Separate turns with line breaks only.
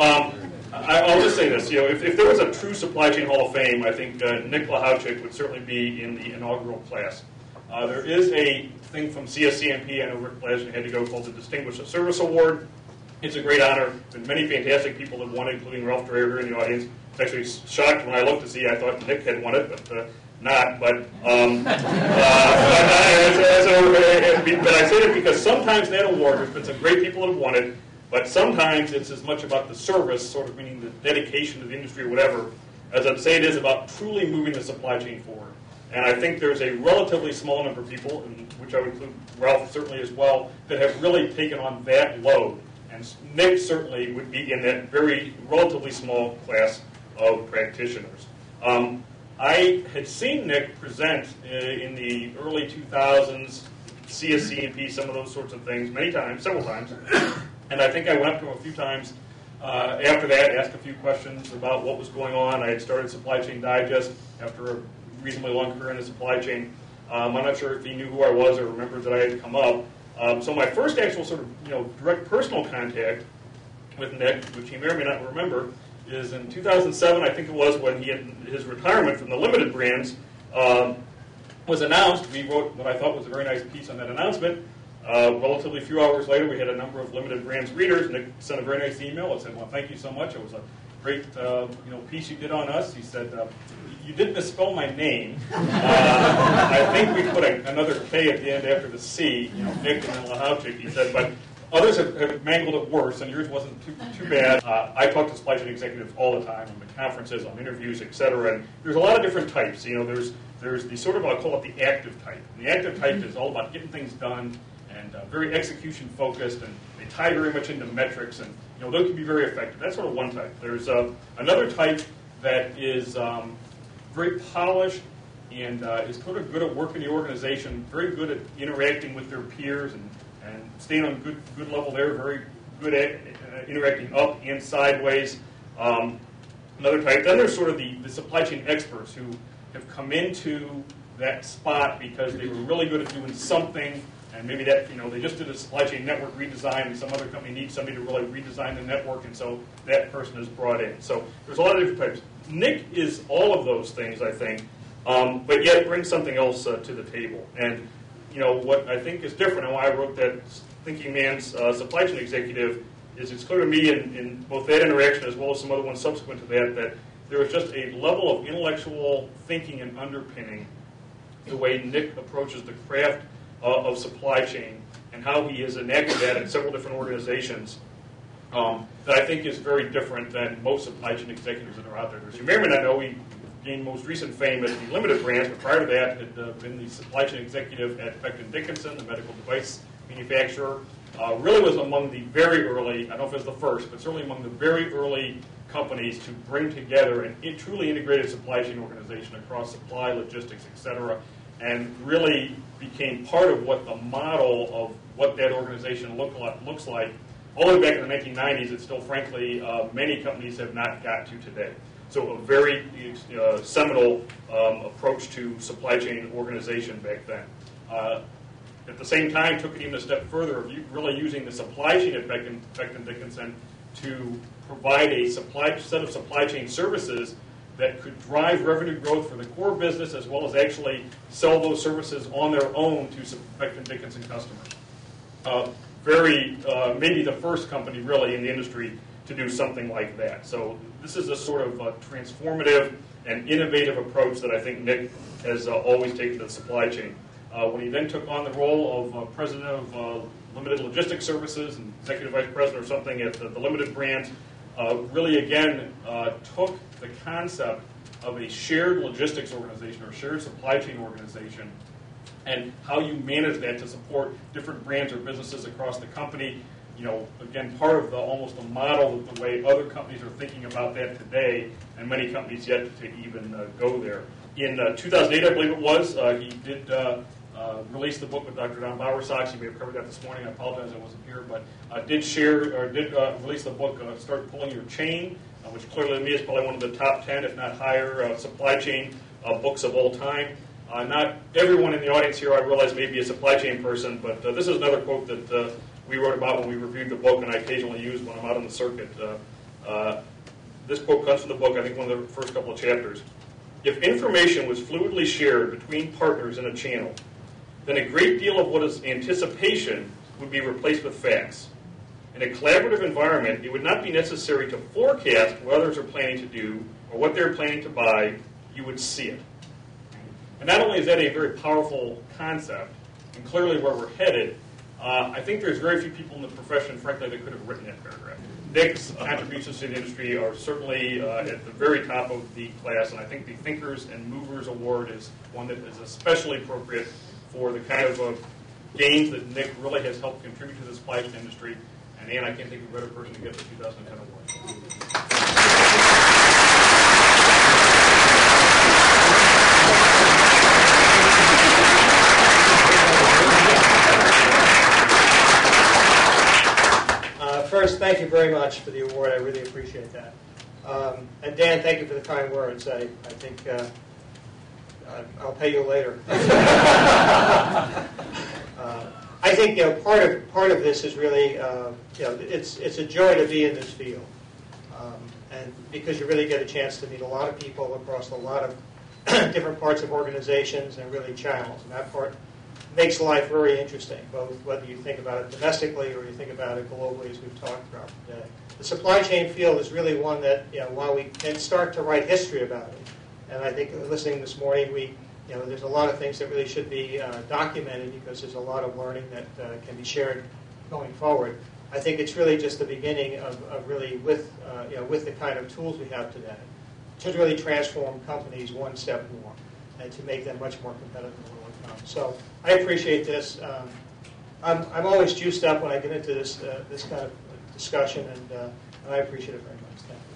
I'll just say this. If there was a true supply chain Hall of Fame, I think Nick LaHowchic would certainly be in the inaugural class. There is a thing from CSCMP, I know Rick Blasden had to go, called the Distinguished Service Award. It's a great honor. Been many fantastic people have won it, including Ralph Dreher in the audience. I was actually shocked when I looked to see. I thought Nick had won it, but not. But I say that because sometimes that award, there's been some great people that have won it, but sometimes it's as much about the service, sort of meaning the dedication to the industry or whatever, as I'd say it is about truly moving the supply chain forward. And I think there's a relatively small number of people, which I would include Ralph certainly as well, that have really taken on that load. And Nick certainly would be in that very relatively small class of practitioners. I had seen Nick present in the early 2000s, CSCMP, some of those sorts of things, many times, several times. And I think I went up to him a few times after that, asked a few questions about what was going on. I had started SCDigest after a reasonably long career in the supply chain. I'm not sure if he knew who I was or remembered that I had come up. So my first actual sort of direct personal contact with Nick, which he may or may not remember, is in 2007, I think it was, when his retirement from the limited brands was announced. We wrote what I thought was a very nice piece on that announcement. Relatively few hours later, we had a number of limited brands readers. Nick sent a very nice email and said, well, thank you so much. It was a great piece you did on us. He said, you did misspell my name. I think we put another K at the end after the C, Nick and then LaHowchic. He said, but others have mangled it worse, and yours wasn't too bad. I talk to supply chain executives all the time, on the conferences, on interviews, et cetera, and there's a lot of different types. There's the sort of, I'll call it the active type. And the active type is all about getting things done and very execution focused, and they tie very much into metrics, and those can be very effective. That's sort of one type. There's another type that is very polished and is sort of good at working the organization, very good at interacting with their peers and staying on good level there, very good at interacting up and sideways. Another type. Then there's sort of the supply chain experts who have come into that spot because they were really good at doing something, and maybe that they just did a supply chain network redesign, and some other company needs somebody to really redesign the network, and so that person is brought in. So there's a lot of different types. Nick is all of those things, I think, but yet brings something else to the table. And what I think is different, and why I wrote that Thinking Man's Supply Chain Executive, is it's clear to me in both that interaction as well as some other ones subsequent to that there is just a level of intellectual thinking and underpinning the way Nick approaches the craft of supply chain and how he has enacted that in several different organizations that I think is very different than most supply chain executives that are out there. As you may or may not know, he gained most recent fame at the limited brands, but prior to that had been the supply chain executive at Becton Dickinson, the medical device manufacturer. Really was among the very early, I don't know if it was the first, but certainly among the very early companies to bring together a truly integrated supply chain organization across supply, logistics, et cetera, and really became part of what the model of what that organization looks like. All the way back in the 1990s, it's still, frankly, many companies have not got to today. So a very seminal approach to supply chain organization back then. At the same time, took it even a step further of really using the supply chain at Becton Dickinson to provide a set of supply chain services that could drive revenue growth for the core business as well as actually sell those services on their own to Becton Dickinson customers. Maybe the first company really in the industry to do something like that. So this is a sort of transformative and innovative approach that I think Nick has always taken to the supply chain. When he then took on the role of president of Limited Logistics Services and executive vice president or something at the limited brands, really again took the concept of a shared logistics organization or shared supply chain organization and how you manage that to support different brands or businesses across the company. Again, part of almost the model of the way other companies are thinking about that today, and many companies yet to even go there. In 2008, I believe it was, he did release the book with Dr. Don Bowersox. You may have covered that this morning. I apologize I wasn't here, but did release the book, Start Pulling Your Chain, which clearly to me is probably one of the top 10, if not higher, supply chain books of all time. Not everyone in the audience here, I realize, may be a supply chain person, but this is another quote that we wrote about when we reviewed the book, and I occasionally use when I'm out on the circuit. This quote comes from the book, I think one of the first couple of chapters. If information was fluidly shared between partners in a channel, then a great deal of what is anticipation would be replaced with facts. In a collaborative environment, it would not be necessary to forecast what others are planning to do or what they're planning to buy. You would see it. And not only is that a very powerful concept, and clearly where we're headed, I think there's very few people in the profession, frankly, that could have written that paragraph. Nick's contributions to the industry are certainly at the very top of the class, and I think the Thinkers and Movers Award is one that is especially appropriate for the kind of gains that Nick really has helped contribute to the supply chain industry. And Ann, I can't think of a better person to get the 2010 award.
First, thank you very much for the award. I really appreciate that. And Dan, thank you for the kind words. I think I'll pay you later. I think part of this is really it's a joy to be in this field, and because you really get a chance to meet a lot of people across a lot of different parts of organizations and really channels, and that part makes life very interesting, both whether you think about it domestically or you think about it globally, as we've talked about today. The supply chain field is really one that, while we can start to write history about it, and I think listening this morning, there's a lot of things that really should be documented because there's a lot of learning that can be shared going forward. I think it's really just the beginning of really with the kind of tools we have today to really transform companies one step more and to make them much more competitive in the long term. So I appreciate this. I'm always juiced up when I get into this kind of discussion, and I appreciate it very much. Thank you.